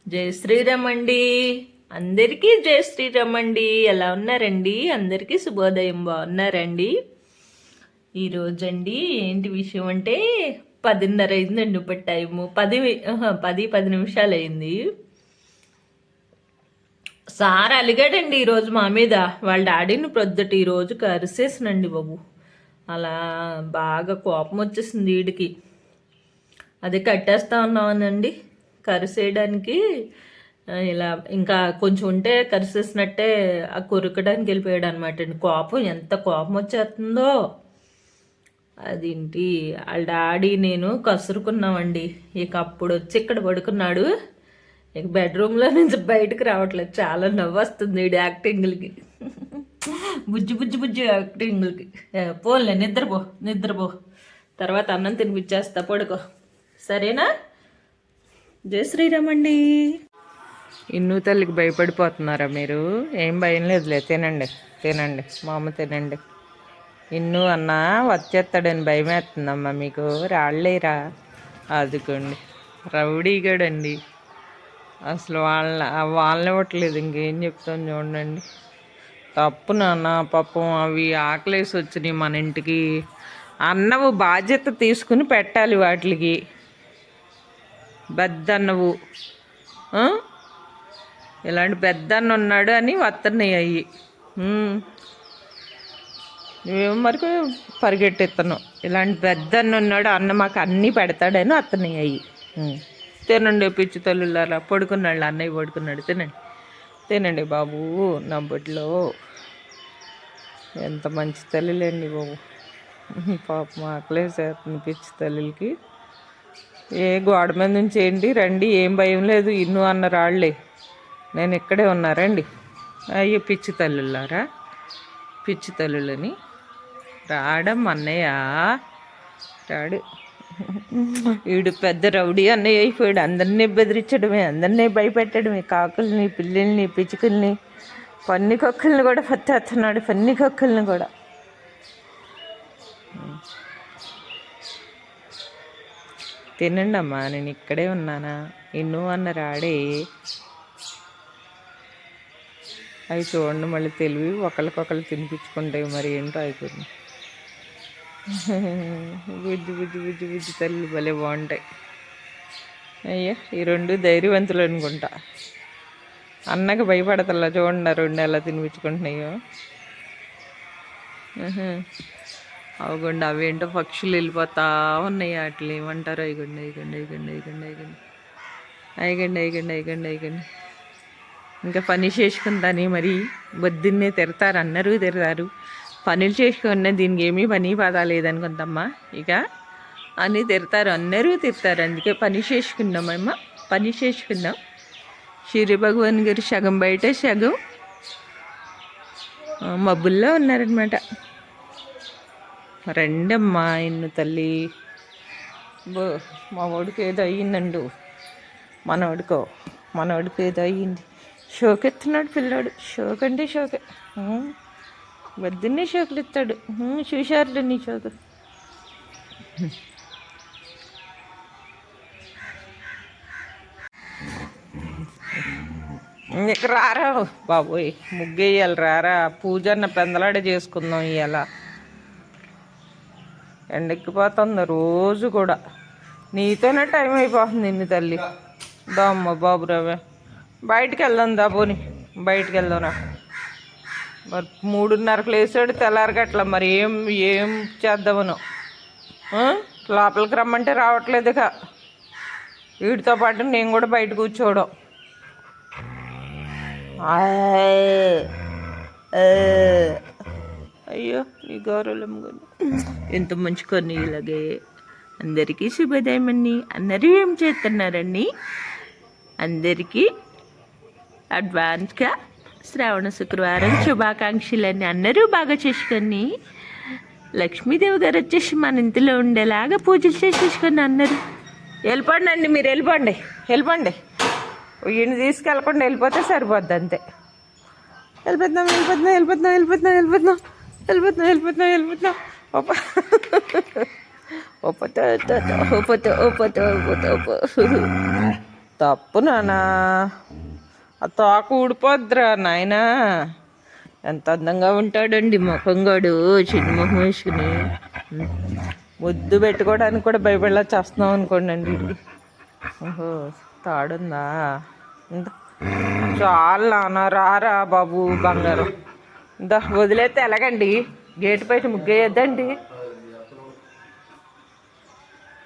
జై శ్రీరామ్ అండి. అందరికీ జై శ్రీరామ్ అండి. ఎలా ఉన్నారండి? అందరికీ శుభోదయం. బాగున్నారండి? ఈరోజండి ఏంటి విషయం అంటే 10:30 అయిందండి. ఇప్పుడు టైము 10 నిమిషాలు అయింది. సార్ అలిగాడండి ఈరోజు మా మీద. వాళ్ళ డాడీని ప్రొద్దుట ఈరోజు కరిసేసినండి బాబు. అలా బాగా కోపం వచ్చేసింది వీడికి. అది కట్టేస్తా ఉన్నామనండి కరిసేయడానికి. ఇలా ఇంకా కొంచెం ఉంటే కరిసేసినట్టే ఆ కొరకడానికి వెళ్ళిపోయాడు అనమాట అండి. ఎంత కోపం వచ్చేస్తుందో. అదేంటి వాళ్ళ డాడీ నేను కసురుకున్నామండి. ఇక అప్పుడు వచ్చి ఇక్కడ పడుకున్నాడు. ఇక బెడ్రూమ్లో నుంచి బయటకు రావట్లేదు. చాలా నవ్వు వస్తుంది వీడి యాక్టింగ్లకి. బుజ్జి బుజ్జి బుజ్జి యాక్టింగ్లకి. పోన్లే, నిద్రపో. తర్వాత అన్నం తినిపించేస్తా, పడుకో. సరేనా? జై శ్రీరామ్ అండి. ఇన్ను తల్లికి భయపడిపోతున్నారా మీరు? ఏం భయం లేదులే, తినండి మా అమ్మ తినండి. ఇన్ను అన్న వచ్చేస్తాడని భయం వేస్తుందమ్మా మీకు? రాళ్ళేరా, ఆదుకోండి. రౌడీగాడండి అసలు. వాళ్ళని ఇవ్వట్లేదు. ఇంకేం చెప్తాను చూడండి. తప్పు నాన్న, పాపం అవి ఆకలేసి వచ్చినాయి మన ఇంటికి. అన్నవు బాధ్యత తీసుకుని పెట్టాలి వాటికి. పెద్దన్నవు ఇలాంటి పెద్దన్న ఉన్నాడు అని వస్తున్నాయి అయ్యి. నువ్వేమో మరి పరిగెట్టెత్తను. ఇలాంటి పెద్దన్న ఉన్నాడు, అన్న మాకు అన్నీ పెడతాడని వస్తున్నాయి అయ్యి. తినండి పిచ్చి తల్లులారా. పడుకున్నాడు అన్నయ్య, పడుకున్నాడు. తినండి బాబు. నా బొడ్లో ఎంత మంచి తల్లిలేండి బాబు. పాపం ఆకలేసేస్తుంది పిచ్చి తల్లికి. ఏ గోడ మీద నుంచి ఏంటి రండి, ఏం భయం లేదు. ఇన్ను అన్న రాళ్లే, నేను ఇక్కడే ఉన్నారండి. అయ్యో పిచ్చి తల్లులారా, పిచ్చి తల్లులని రాడం అన్నయ్య రాడు. వీడు పెద్ద రౌడీ అన్నయ్య అయిపోయాడు. అందరినీ బెదిరించడమే, అందరినీ భయపెట్టడమే. కాకుల్ని, పిల్లల్ని, పిచ్చుకల్ని, పన్ని కొక్కుల్ని కూడా పట్టేస్తున్నాడు. పన్ని కొక్కుల్ని కూడా. తినండి అమ్మా, నేను ఇక్కడే ఉన్నానా. ఇన్ను అన్న రాడే. అవి చూడండి మళ్ళీ తెలివి ఒకరికొకరు తినిపించుకుంటాయి. మరి ఏంటో అయిపోయింది. బుజ్జి తల్లి భలే బాగుంటాయి. అయ్యా ఈ రెండు ధైర్యవంతులు అనుకుంటా. అన్నకి భయపడతల్లా చూడండి, రెండు ఎలా తినిపించుకుంటున్నాయో. అవగండి అవేంటో పక్షులు వెళ్ళిపోతా ఉన్నాయి. వాటిని ఏమంటారు? అయిగండి. ఇంకా పని చేసుకుంటాని మరి బొద్దున్నే తిడతారు, అందరూ తిడతారు. పనులు చేసుకున్నా దీనికి ఏమీ పని పదా లేదనుకుందమ్మా. ఇక అని తిడతారు, అందరూ తిడతారు. అందుకే పని చేసుకున్నాం. సూర్య భగవాన్ గారు సగం బయట, సగం మబ్బుల్లో ఉన్నారనమాట. రెండమ్మా ఇన్ను తల్లి. మా వాడికి ఏదో అయ్యిందండు. మనవాడికి ఏదో అయ్యింది. షోకెత్తున్నాడు పిల్లాడు. షోక్ అంటే షోకే. వద్దున్నే షోకులు ఎత్తాడు. చూశారులే నీ షోకు. ఇక్కడ రారా బాబోయ్, ముగ్గేయాలి రారా. పూజన్న పెందలాడే చేసుకుందాం ఇవాళ. ఎండెక్కిపోతుంది రోజు కూడా. నీతోనే టైం అయిపోతుంది ఇన్ని తల్లి. దామ్మ బాబు రవే, బయటికి వెళ్దాం దా. పోని బయటికి వెళ్దాంరా. మరి 3:30కు లేచాడు తెల్లారగట్ల. మరి ఏం చేద్దామను. లోపలికి రమ్మంటే రావట్లేదు. ఇక వీటితో పాటు నేను కూడా బయట కూర్చోవడం. అయ్యో నీ గౌరవం ఎంత మంచి కొన్ని. ఇలాగే అందరికీ శుభోదయం అండి. అందరూ ఏం చేస్తున్నారండి? అందరికీ అడ్వాన్స్గా శ్రావణ శుక్రవారం శుభాకాంక్షలన్నీ. అందరూ బాగా చేసుకొని లక్ష్మీదేవి గారు వచ్చేసి మన ఇంటిలో ఉండేలాగా పూజలు చేసేసుకొని అందరూ వెళ్ళిపోండి అండి. మీరు వెళ్ళిపోండి. ఈయన తీసుకెళ్ళకుండా వెళ్ళిపోతే సరిపోద్ది అంతే. వెళ్ళిపోతున్నాం. తప్పు నానా, ఆ తోక ఊడిపోద్దురా నాయనా. ఎంత అందంగా ఉంటాడండి ముఖంగాడు, చిన్న ముఖం వేసుకుని. ముద్దు పెట్టుకోవడానికి కూడా భయపడలా చేస్తున్నాం అనుకోండి అండి. ఓహో తాడుందా, చాలా నాన్న. రారా బాబు బంగారం, ఇందా వదిలేస్తే ఎలాగండి, గేటు బయట ముగ్గేయద్దండి.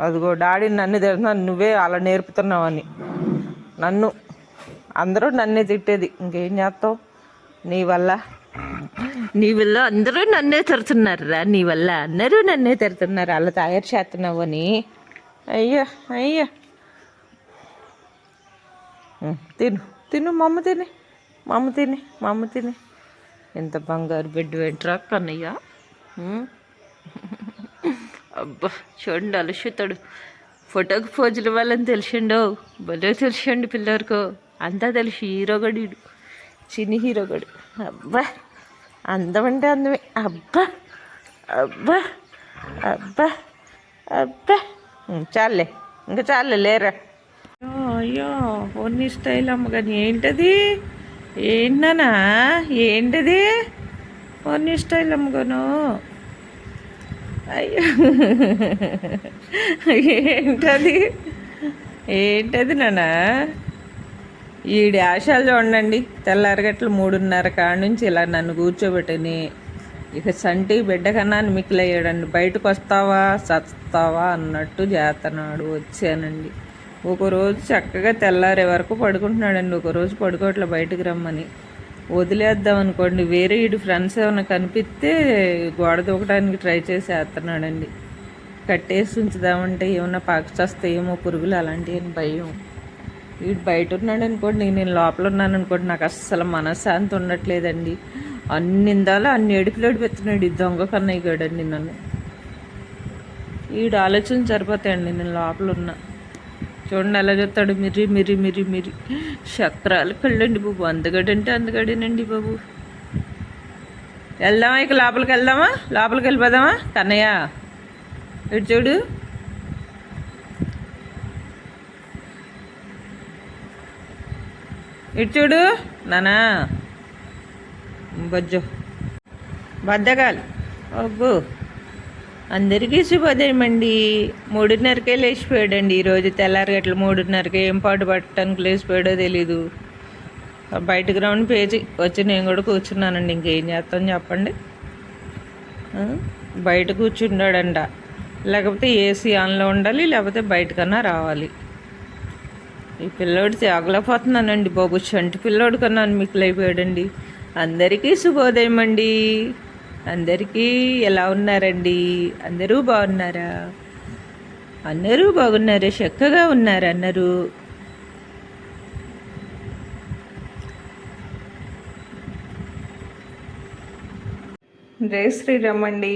అదిగో డాడీ నన్ను తిడుతున్నాను, నువ్వే అలా నేర్పుతున్నావని. నన్ను అందరూ నన్నే తిట్టేది, ఇంకేం చేస్తావు? నీ వల్ల అందరూ నన్నే తిడుతున్నారు రా, నీ వల్ల అందరూ నన్నే తిడుతున్నారు అలా తయారు చేస్తున్నావు అని. అయ్యా అయ్యా, తిను తిను, మా అమ్మ తిని. ఎంత బంగారు బిడ్డ వెంట్రా కన్నయ్య. అబ్బా చూడండి అలసితాడు, ఫోటోకి పోజులు ఇవ్వాలని తెలిసిండో, భలే తెలిసిండు పిల్లలకు. అంతా తెలిసి హీరోగడు, చిన్ని హీరోగడు. అబ్బా అందం అంటే అందమే. అబ్బా అబ్బా అబ్బా అబ్బా, చాలే ఇంకా చాలే లేరా. అయ్యో ఓన్ని స్టైల్ అమ్మగాని, ఏంటది ఏంటనా, ఏంటది ఓన్ని స్టైల్ అమ్మగాను. అయ్యో ఏంటది నానా. ఈ డాషాలు చూడండి, తెల్లారగట్లు 3:30 కాడ నుంచి ఇలా నన్ను కూర్చోబెట్టని, ఇక సంటి బిడ్డ కన్నా మిక్కిలయ్యాడండి. బయటకు వస్తావా చస్తావా అన్నట్టు చేస్తున్నాడు. వచ్చానండి, ఒకరోజు చక్కగా తెల్లారే వరకు పడుకుంటున్నాడండి, ఒకరోజు పడుకోవట్లే బయటకు రమ్మని. వదిలేద్దాం అనుకోండి, వేరే వీడి ఫ్రెండ్స్ ఏమైనా కనిపిస్తే గోడ దూకడానికి ట్రై చేసి వేస్తున్నాడండి. కట్టేసి ఉంచుదామంటే ఏమన్నా పాకి ఏమో పురుగులు అలాంటివి అని భయం. వీడు బయట ఉన్నాడు అనుకోండి, నేను లోపల ఉన్నాను అనుకోండి, నాకు అస్సలు మనశ్శాంతి ఉండట్లేదండి. అన్ని ఇందాలో అన్ని ఏడుపులు ఏడిపెత్తున్నాడు ఈ దొంగ కన్నయ్య గడండి నన్ను. వీడు ఆలోచన సరిపోతాయండి, నేను లోపల ఉన్నా. చూడండి ఎలా చెప్తాడు, మిరి చక్రాలు కళ్ళండి బాబు. అందగడంటే అందగడేనండి బాబు. వెళ్దామా ఇక లోపలికి వెళ్దామా, లోపలికి వెళ్ళిపోదామా కన్నయ్య. ఇటు చూడు, ఇటు చూడు నానా. బజ్జో బద్దగాలి. అబ్బో అందరికీ శుభోదయం అండి. 3:30కే లేచిపోయాడండి ఈరోజు తెల్లారగట్లు. 3:30కే ఏం పాటు పట్టడానికి లేచిపోయాడో తెలీదు. బయట గ్రౌండ్ పేజీ వచ్చి నేను కూడా కూర్చున్నానండి. ఇంకేం చేస్తాను చెప్పండి, బయట కూర్చుంటాడంట. లేకపోతే ఏసీ ఆన్లో ఉండాలి, లేకపోతే బయటకన్నా రావాలి. ఈ పిల్లోడు తాగలేకపోతున్నానండి బాబు, చంటి పిల్లోడు కన్నా మిక్కులైపోయాడండి. అందరికీ శుభోదయం అండి. అందరికీ ఎలా ఉన్నారండి? అందరూ బాగున్నారా? అందరూ బాగున్నారా? చక్కగా ఉన్నారు అందరూ. జై శ్రీరామ్ అండి.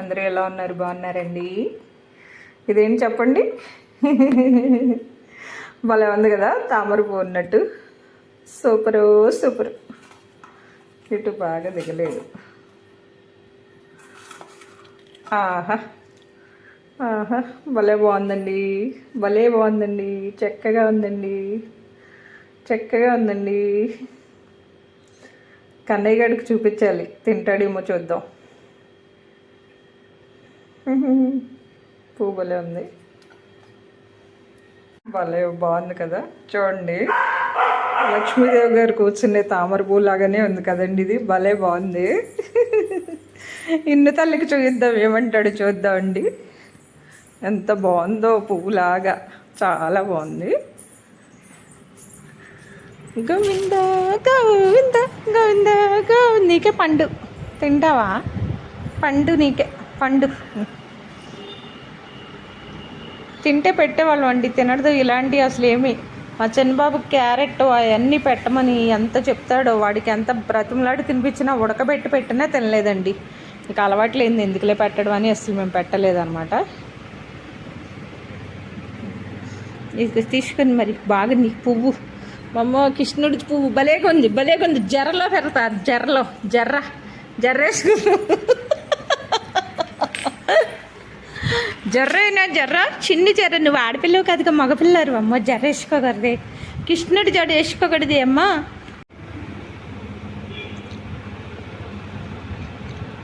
అందరూ ఎలా ఉన్నారు? బాగున్నారండి? ఇదేం చెప్పండి, భలే ఉంది కదా తామర పువ్వు ఉన్నట్టు. Super super. ఇటు బాగా దిగలేదు. ఆహా ఆహా, భలే బాగుందండి, భలే బాగుందండి. చక్కగా ఉందండి, చక్కగా ఉందండి. కన్నయ్య గడికి చూపించాలి, తింటాడేమో చూద్దాం. పువ్వు భలే ఉంది, భలే బాగుంది కదా. చూడండి, లక్ష్మీదేవి గారు కూర్చునే తామర పువ్వు లాగానే ఉంది కదండి ఇది. భలే బాగుంది. ఇన్ని తల్లికి చూద్దాం, ఏమంటాడు చూద్దామండి. ఎంత బాగుందో పువ్వులాగా, చాలా బాగుంది. గోవింద గోవింద గోవింద గోవింద. నీకే పండు, తింటావా? పండు నీకే, పండు తింటే పెట్టేవాళ్ళం అండి. తినడు ఇలాంటివి అసలు ఏమి. మా చిన్నబాబు క్యారెట్ అవన్నీ పెట్టమని ఎంత చెప్తాడో, వాడికి ఎంత బ్రతిమలాడి తినిపించినా ఉడకబెట్టి పెట్టినా తినలేదండి. ఇక అలవాట్లేంది ఎందుకులే పెట్టడం అని అసలు మేము పెట్టలేదన్నమాట. ఇక తీసుకొని మరి బాగా నీ పువ్వు, మమ్మో కృష్ణుడి పువ్వు భలేగా ఉంది, భలేగా ఉంది. జర్రలో పెడతారు, జర్రలో జర్రేసుకు జర్రైనా జర్ర చిన్ని జర్ర నువ్వు ఆడపిల్లవు కదగా మగపిల్లరు అమ్మ జర్ర వేసుకోగలదే కృష్ణుడి జడ వేసుకోకూడదు అమ్మ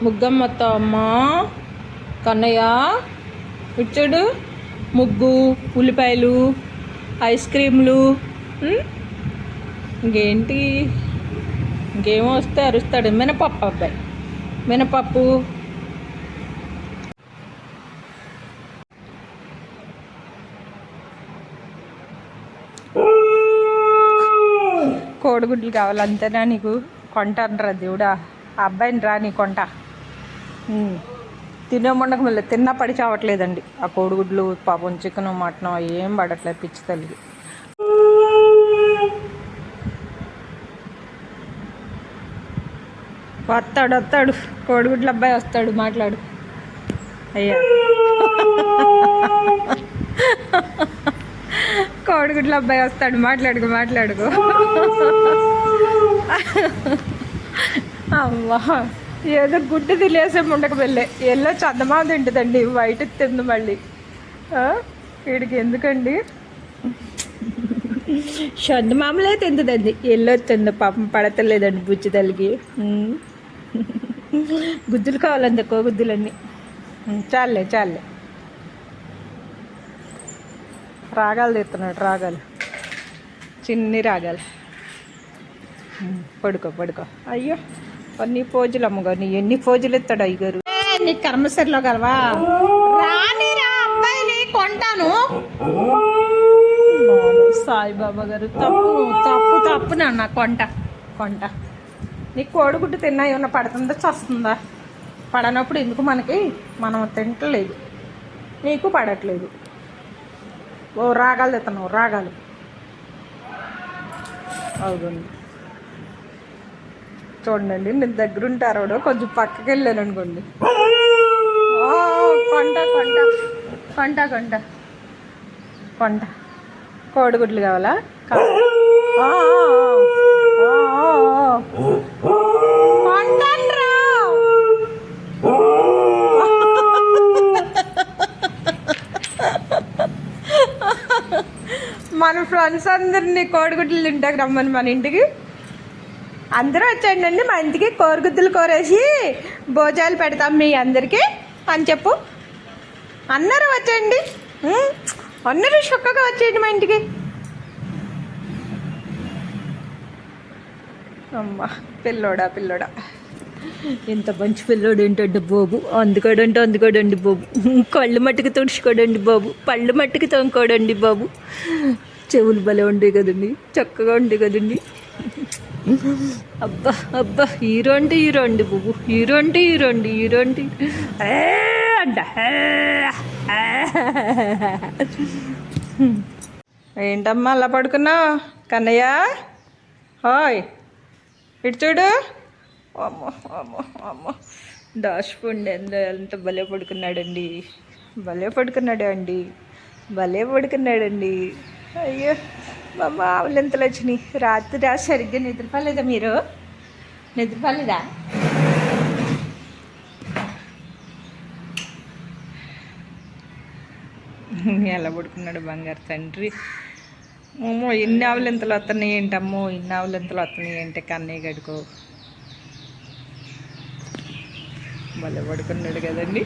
ముగ్గమ్మతో అమ్మ కన్నయ్య ఇచ్చాడు ముగ్గు ఉల్లిపాయలు ఐస్ క్రీమ్లు ఇంకేంటి ఇంకేమో వస్తే అరుస్తాడు మినపప్పు అబ్బాయి మినపప్పు కోడిగుడ్లు కావాలి అంతేనా నీకు కొంటాను రా దేవుడా ఆ అబ్బాయిని రా నీ కొంట తినే మొండక మళ్ళీ తిన్నా పడి చావట్లేదండి ఆ కోడిగుడ్లు పాపం చికెన్ మటన్ ఏం పడట్లేదు పిచ్చి తల్లికి వస్తాడు కోడిగుడ్ల అబ్బాయి వస్తాడు మాట్లాడు అయ్యా కోడిగుడ్ల అబ్బాయి వస్తాడు మాట్లాడుకో అమ్మా ఏదో గుడ్డు తినేసే ఉండక వెళ్ళే ఎల్లో చందమా తింటుందండి వైట్ తింది మళ్ళీ వీడికి ఎందుకండి చందమామలే తింటుందండి ఎల్లో తింది పాపం పడతలేదండి బుజ్జి తల్లికి గుద్దులు కావాలండి గుద్దులన్నీ చాలే రాగాలు తీస్తున్నాడు రాగాలు చిన్ని రాగాలు పడుకో అయ్యో నీ పోజులు అమ్మగా నీ ఎన్ని పోజులు ఎత్తాడు అయ్యగారు నీ కర్మసరిలో కలవా రానిరా అబ్బాయిని కొంటాను సాయిబాబా గారు తప్పు నాన్న కొంట నీకు కోడిగుడ్డు తిన్నా ఏమన్నా పడుతుందా చస్తుందా పడనప్పుడు ఎందుకు మనం తింటలేదు నీకు పడట్లేదు ఓ రాగాలు తెస్తున్నావు రాగాలు అవునండి చూడండి నేను దగ్గర ఉంటారో కొంచెం పక్కకి వెళ్ళాను అనుకోండి కొంట కోడిగుడ్లు కావాలా మన ఫ్రెండ్స్ అందరినీ కోడిగుడ్లు తింటాక రమ్మని మన ఇంటికి అందరూ వచ్చేయండి మా ఇంటికి కోడిగుడ్లు కోరేసి భోజనాలు పెడతాం మీ అందరికీ అని చెప్పు అందరూ వచ్చేయండి అందరూ చక్కగా వచ్చేయండి మా ఇంటికి అమ్మా పిల్లోడా ఎంత మంచి పిల్లోడు ఏంటండి బాబు అందుకోడండి బాబు కళ్ళు మట్టుకు తుడుచుకోడండి బాబు పళ్ళు మట్టుకు తోముకోడండి బాబు చెవులు భలే ఉండే కదండి చక్కగా ఉండే కదండి అబ్బా హీరో అండి బాబు హీరో అంట ఏంటమ్మా అలా పడుకున్నావు కన్నయ్య హాయ్ ఇటు చూడు అమ్మో దాచిపోండి ఎంత భలే పడుకున్నాడండి అయ్యో మా ఆవులు ఎంతలో వచ్చినాయి రాత్రి సరిగ్గా నిద్రపోలేదా మీరు నిద్రపోలేదా ఎలా పడుకున్నాడు బంగారు తండ్రి అమ్మో ఇన్ని ఆవులు ఎంతలో వస్తున్నాయి ఏంటమ్మో ఇన్ని ఆవులు ఎంతలో వస్తున్నాయి ఏంటి కన్నయ్య గడుకో భలే పడుకున్నాడు కదండి